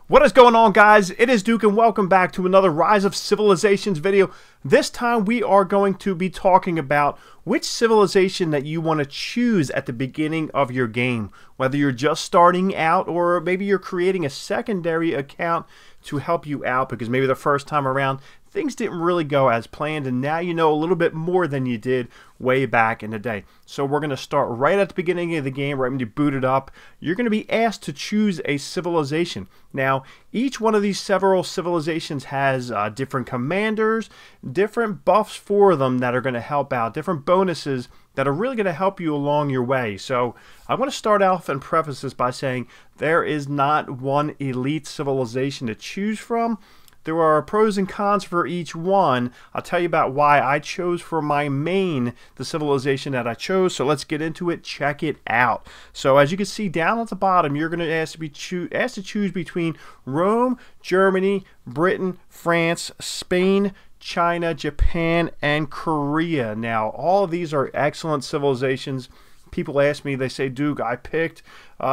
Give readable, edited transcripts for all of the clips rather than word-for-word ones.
What is going on, guys? It is Duke and welcome back to another Rise of Civilizations video. This time we are going to be talking about which civilization that you want to choose at the beginning of your game. Whether you're just starting out or maybe you're creating a secondary account to help you out because maybe the first time around things didn't really go as planned and now you know a little bit more than you did way back in the day. So we're going to start right at the beginning of the game, right when you boot it up. You're going to be asked to choose a civilization. Now, each one of these several civilizations has different commanders, different buffs for them that are going to help out, different bonuses that are really going to help you along your way. So I want to start off and preface this by saying there is not one elite civilization to choose from. There are pros and cons for each one. I'll tell you about why I chose for my main the civilization that I chose. So let's get into it. Check it out. So as you can see down at the bottom, you're going to ask to choose between Rome, Germany, Britain, France, Spain, China, Japan, and Korea. Now, all of these are excellent civilizations. People ask me, they say, Duke, I picked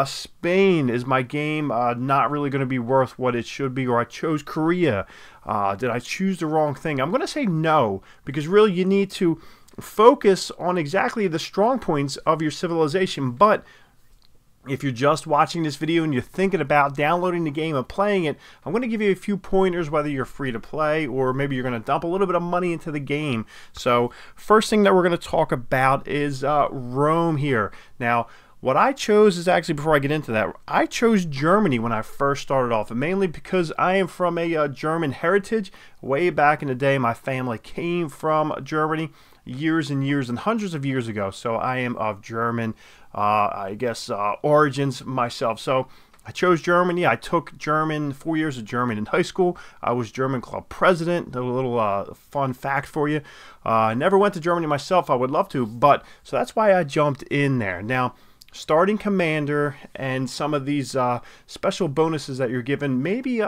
Spain is my game, not really going to be worth what it should be, or I chose Korea. Did I choose the wrong thing? I'm going to say no, because really you need to focus on exactly the strong points of your civilization. But if you're just watching this video and you're thinking about downloading the game and playing it, I'm going to give you a few pointers whether you're free to play or maybe you're going to dump a little bit of money into the game. So first thing that we're going to talk about is Rome here. Now, what I chose is actually, before I get into that, I chose Germany when I first started off, and mainly because I am from a German heritage. Way back in the day, my family came from Germany years and years and hundreds of years ago, so I am of German, I guess, origins myself. So I chose Germany. I took 4 years of German in high school. I was German club president. A little fun fact for you. I never went to Germany myself. I would love to, but so that's why I jumped in there. Now, starting commander and some of these special bonuses that you're given, maybe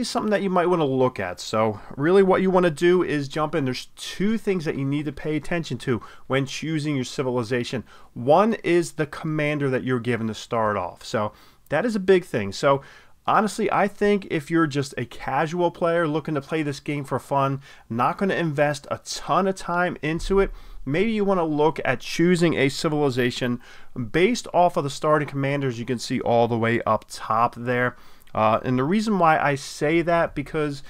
something that you might want to look at. So really what you want to do is jump in. There's two things that you need to pay attention to when choosing your civilization. One is the commander that you're given to start off. So that is a big thing. So honestly, I think if you're just a casual player looking to play this game for fun, not going to invest a ton of time into it, maybe you want to look at choosing a civilization based off of the starting commanders you can see all the way up top there. And the reason why I say that, because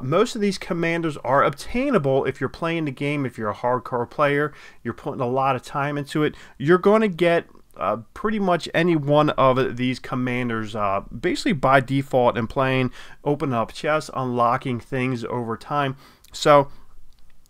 most of these commanders are obtainable if you're playing the game. If you're a hardcore player, you're putting a lot of time into it, you're going to get pretty much any one of these commanders basically by default and playing open up chests, unlocking things over time. So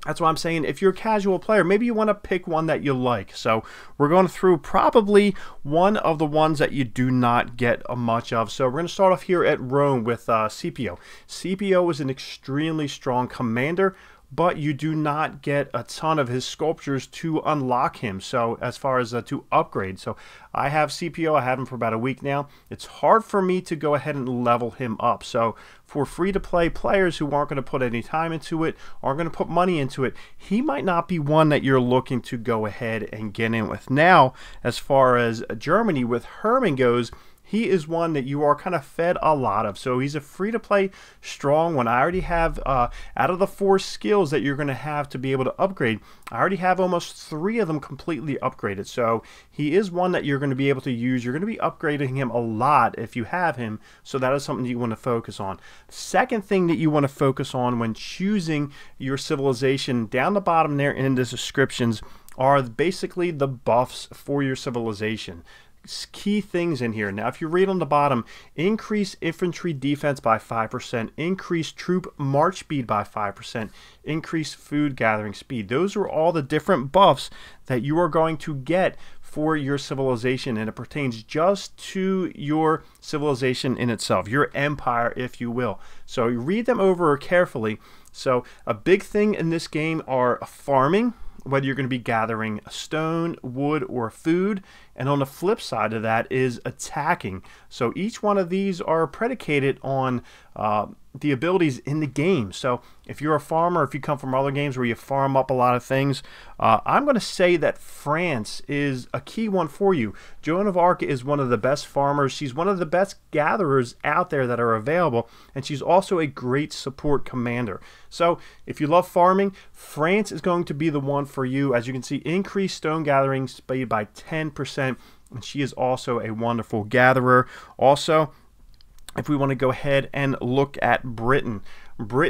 that's why I'm saying if you're a casual player, maybe you want to pick one that you like. So we're going through probably one of the ones that you do not get much of. So we're going to start off here at Rome with Scipio. Scipio is an extremely strong commander, but you do not get a ton of his sculptures to unlock him. So as far as to upgrade, so I have Scipio. I have him for about a week now. It's hard for me to go ahead and level him up. So for free-to-play players who aren't going to put any time into it, aren't going to put money into it, he might not be one that you're looking to go ahead and get in with. Now, as far as Germany with Hermann goes, he is one that you are kind of fed a lot of. So he's a free-to-play strong one. I already have, out of the 4 skills that you're going to have to be able to upgrade, I already have almost 3 of them completely upgraded. So he is one that you're going to be able to use. You're going to be upgrading him a lot if you have him. So that is something you want to focus on. Second thing that you want to focus on when choosing your civilization, down the bottom there in the descriptions, are basically the buffs for your civilization. Key things in here. Now, if you read on the bottom, increase infantry defense by 5%, increase troop march speed by 5%, increase food gathering speed. Those are all the different buffs that you are going to get for your civilization, and it pertains just to your civilization in itself, your empire, if you will. So you read them over carefully. So a big thing in this game are farming, whether you're going to be gathering stone, wood, or food. And on the flip side of that is attacking. So each one of these are predicated on the abilities in the game. So if you're a farmer, if you come from other games where you farm up a lot of things, I'm going to say that France is a key one for you. Joan of Arc is one of the best farmers. She's one of the best gatherers out there that are available, and she's also a great support commander. So if you love farming, France is going to be the one for you. As you can see, increased stone gathering speed by 10%, and she is also a wonderful gatherer. Also, if we want to go ahead and look at Britain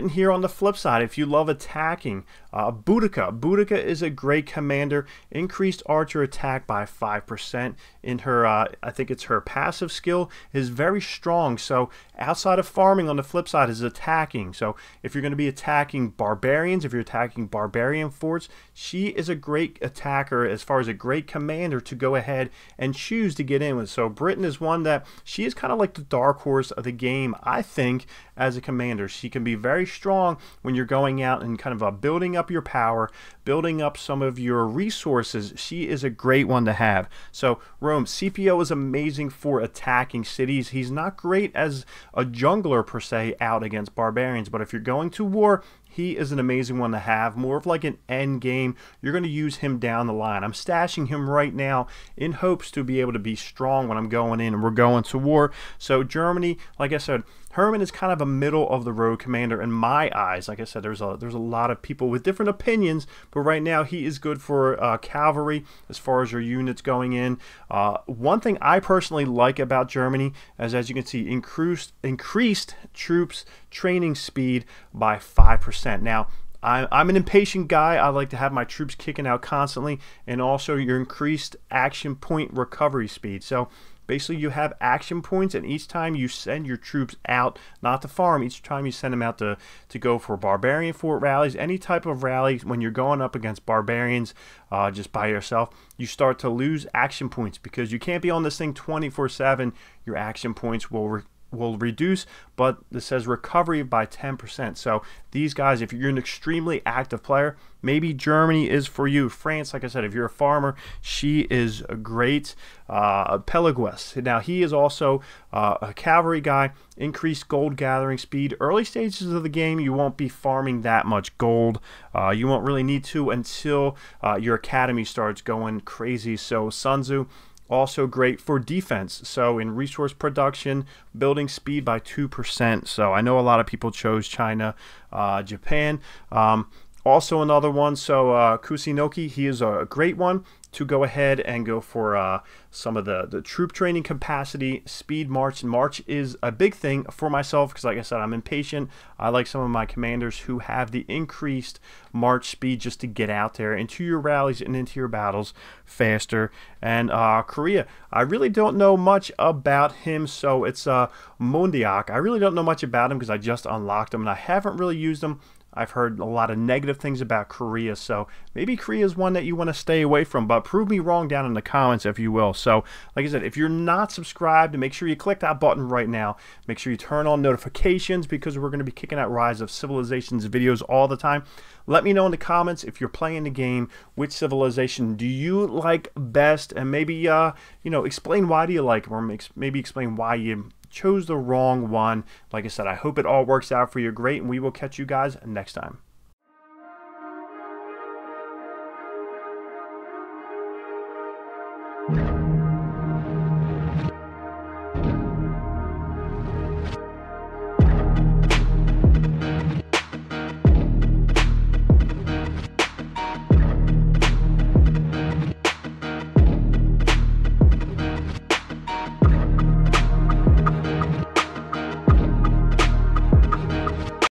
here on the flip side, if you love attacking, Boudica is a great commander. Increased archer attack by 5% in her, I think it's her passive skill, is very strong. So outside of farming, on the flip side, is attacking. So if you're going to be attacking barbarians, if you're attacking barbarian forts, she is a great attacker as far as a great commander to go ahead and choose to get in with. So Britain is one that she is kind of like the dark horse of the game, I think, as a commander. She can be very strong when you're going out and kind of building up your power, building up some of your resources. She is a great one to have. So Rome, Scipio is amazing for attacking cities. He's not great as a jungler per se out against barbarians, but if you're going to war, he is an amazing one to have. More of like an end game. You're going to use him down the line. I'm stashing him right now in hopes to be able to be strong when I'm going in and we're going to war. So Germany, like I said, Hermann is kind of a middle of the road commander in my eyes. Like I said, there's a lot of people with different opinions, but right now he is good for cavalry as far as your units going in. One thing I personally like about Germany is, as you can see, increased troops training speed by 5%. Now, I'm an impatient guy. I like to have my troops kicking out constantly, and also your increased action point recovery speed. So basically you have action points, and each time you send your troops out, not to farm, each time you send them out to go for barbarian fort rallies, any type of rally, when you're going up against barbarians just by yourself, you start to lose action points because you can't be on this thing 24/7. Your action points will reduce, but this says recovery by 10%. So these guys, if you're an extremely active player, maybe Germany is for you. France, like I said, if you're a farmer, she is great. Pelagues, now he is also a cavalry guy. Increased gold gathering speed. Early stages of the game, you won't be farming that much gold. You won't really need to until your academy starts going crazy. So Sun Tzu, also great for defense. So in resource production, building speed by 2%. So I know a lot of people chose China, Japan. Also another one, so Kusunoki, he is a great one to go ahead and go for some of the troop training capacity, speed march. And march is a big thing for myself because, like I said, I'm impatient. I like some of my commanders who have the increased march speed just to get out there into your rallies and into your battles faster. And Korea, I really don't know much about him, so it's Mondiak. I really don't know much about him because I just unlocked him and I haven't really used him. I've heard a lot of negative things about Korea, so maybe Korea is one that you want to stay away from, but prove me wrong down in the comments if you will. So, like I said, if you're not subscribed, make sure you click that button right now. Make sure you turn on notifications because we're going to be kicking out Rise of Civilizations videos all the time. Let me know in the comments if you're playing the game, which civilization do you like best, and maybe, you know, explain why do you like them, or maybe explain why you chose the wrong one. Like I said, I hope it all works out for you great, and we will catch you guys next time.